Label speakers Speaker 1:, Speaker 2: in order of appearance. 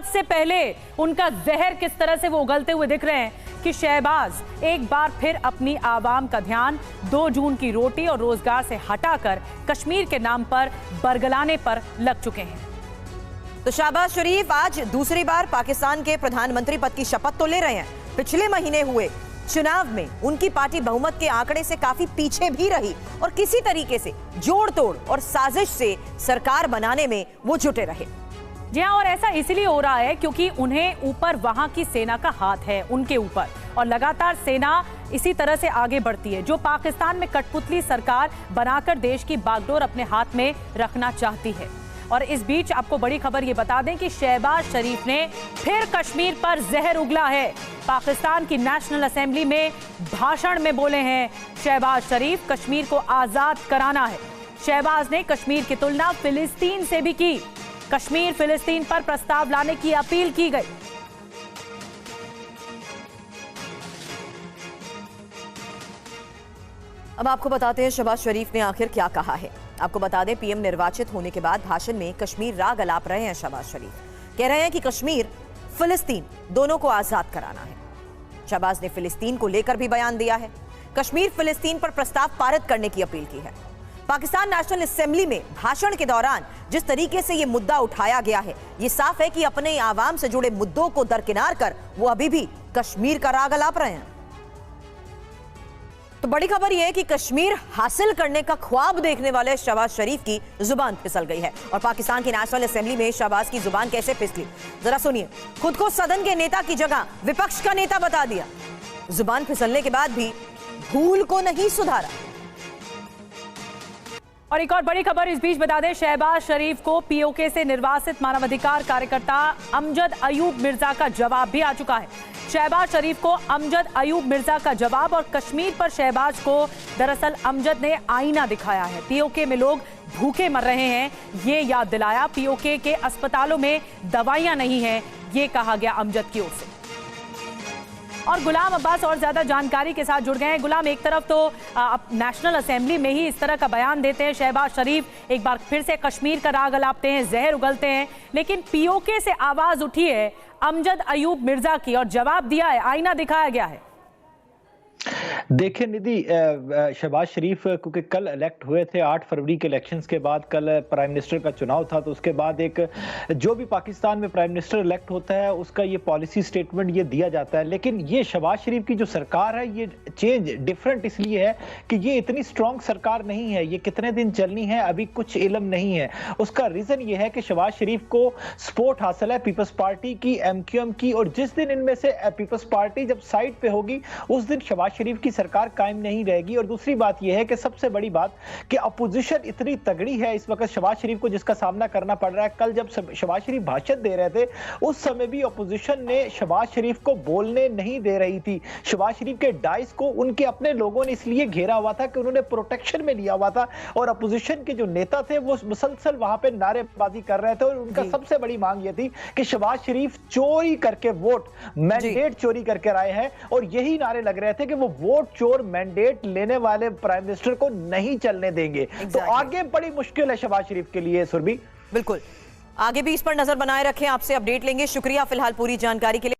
Speaker 1: मौत से पहले उनका जहर किस तरह से वो उगलते हुए दिख रहे हैं कि शहबाज एक बार फिर अपनी आवाम का ध्यान 2 जून की रोटी और रोजगार से हटाकर कश्मीर के नाम पर बरगलाने पर लग चुके हैं।
Speaker 2: तो शहबाज शरीफ आज दूसरी बार पाकिस्तान के प्रधानमंत्री पद की शपथ तो ले रहे हैं। पिछले महीने हुए चुनाव में उनकी पार्टी बहुमत के आंकड़े से काफी पीछे भी रही और किसी तरीके से जोड़ तोड़ और साजिश से सरकार बनाने में वो जुटे रहे।
Speaker 1: जी हाँ, और ऐसा इसलिए हो रहा है क्योंकि उन्हें ऊपर वहां की सेना का हाथ है उनके ऊपर, और लगातार सेना इसी तरह से आगे बढ़ती है जो पाकिस्तान में कठपुतली सरकार बनाकर देश की बागडोर अपने हाथ में रखना चाहती है। और इस बीच आपको बड़ी खबर ये बता दें कि शहबाज शरीफ ने फिर कश्मीर पर जहर उगला है। पाकिस्तान की नेशनल असेंबली में भाषण में बोले हैं शहबाज शरीफ, कश्मीर को आजाद कराना है। शहबाज ने कश्मीर की तुलना फिलिस्तीन से भी की। कश्मीर फिलिस्तीन पर प्रस्ताव लाने की अपील की गई।
Speaker 2: अब आपको बताते हैं शहबाज शरीफ ने आखिर क्या कहा है। आपको बता दें, पीएम निर्वाचित होने के बाद भाषण में कश्मीर राग अलाप रहे हैं शहबाज शरीफ। कह रहे हैं कि कश्मीर फिलिस्तीन दोनों को आजाद कराना है। शहबाज ने फिलिस्तीन को लेकर भी बयान दिया है। कश्मीर फिलिस्तीन पर प्रस्ताव पारित करने की अपील की है। पाकिस्तान नेशनल असेंबली में भाषण के दौरान जिस तरीके से यह मुद्दा उठाया गया है, यह साफ है कि अपने आवाम से जुड़े मुद्दों को दरकिनार कर वो अभी भी कश्मीर का राग अलाप रहे हैं। तो बड़ी खबर यह है कि कश्मीर हासिल करने का ख्वाब देखने वाले शहबाज शरीफ की जुबान फिसल गई है। और पाकिस्तान की नेशनल असेंबली में शहबाज की जुबान कैसे फिसली, जरा सुनिए। खुद को सदन के नेता की जगह विपक्ष का नेता बता दिया। जुबान फिसलने के बाद भी भूल को नहीं सुधारा।
Speaker 1: और एक और बड़ी खबर इस बीच बता दें, शहबाज शरीफ को पीओके से निर्वासित मानवाधिकार कार्यकर्ता अमजद अयूब मिर्जा का जवाब भी आ चुका है। शहबाज शरीफ को अमजद अयूब मिर्जा का जवाब, और कश्मीर पर शहबाज को दरअसल अमजद ने आईना दिखाया है। पीओके में लोग भूखे मर रहे हैं ये याद दिलाया। पीओके के अस्पतालों में दवाइयां नहीं हैं ये कहा गया अमजद की ओर से। और गुलाम अब्बास और ज्यादा जानकारी के साथ जुड़ गए हैं। गुलाम, एक तरफ तो नेशनल असेंबली में ही इस तरह का बयान देते हैं शहबाज शरीफ, एक बार फिर से कश्मीर का राग अलापते हैं, जहर उगलते हैं, लेकिन पीओके से आवाज उठी है अमजद अयूब मिर्जा की और जवाब दिया है, आईना दिखाया गया है।
Speaker 3: देखिए निधि, शहबाज शरीफ क्योंकि कल इलेक्ट हुए थे 8 फरवरी के इलेक्शंस के बाद, कल प्राइम मिनिस्टर का चुनाव था, तो उसके बाद एक जो भी पाकिस्तान में प्राइम मिनिस्टर इलेक्ट होता है उसका ये पॉलिसी स्टेटमेंट ये दिया जाता है। लेकिन ये शहबाज शरीफ की जो सरकार है ये चेंज डिफरेंट इसलिए है कि ये इतनी स्ट्रॉन्ग सरकार नहीं है, ये कितने दिन चलनी है अभी कुछ इल्म नहीं है। उसका रीजन ये है कि शहबाज शरीफ को सपोर्ट हासिल है पीपल्स पार्टी की, एमक्यूएम की, और जिस दिन इनमें से पीपल्स पार्टी जब साइड पे होगी उस दिन शहबाज शरीफ की सरकार कायम नहीं रहेगी। और दूसरी बात यह है कि सबसे बड़ी बात कि अपोजिशन इतनी तगड़ी है इस वक्त शहबाज शरीफ को जिसका सामना करना पड़ रहा है। कल जब शहबाज शरीफ भाषण दे रहे थे उस समय भी अपोजिशन ने शहबाज शरीफ को बोलने नहीं दे रही थी। शहबाज शरीफ के डाइस को उनके अपने लोगों ने इसलिए घेरा हुआ था कि उन्होंने प्रोटेक्शन में लिया हुआ था, और अपोजिशन के जो नेता थे वो मुसलसल वहां पे नारेबाजी कर रहे थे। और उनका सबसे बड़ी मांग यह थी कि शहबाज शरीफ चोरी करके वोट, मैंडेट चोरी करके आए हैं, और यही नारे लग रहे थे कि वो वोट चोर मैंडेट लेने वाले प्राइम मिनिस्टर को नहीं चलने देंगे। तो आगे बड़ी मुश्किल है शहबाज शरीफ के लिए। सुरभि,
Speaker 2: बिल्कुल आगे भी इस पर नजर बनाए रखें, आपसे अपडेट लेंगे। शुक्रिया फिलहाल पूरी जानकारी के लिए।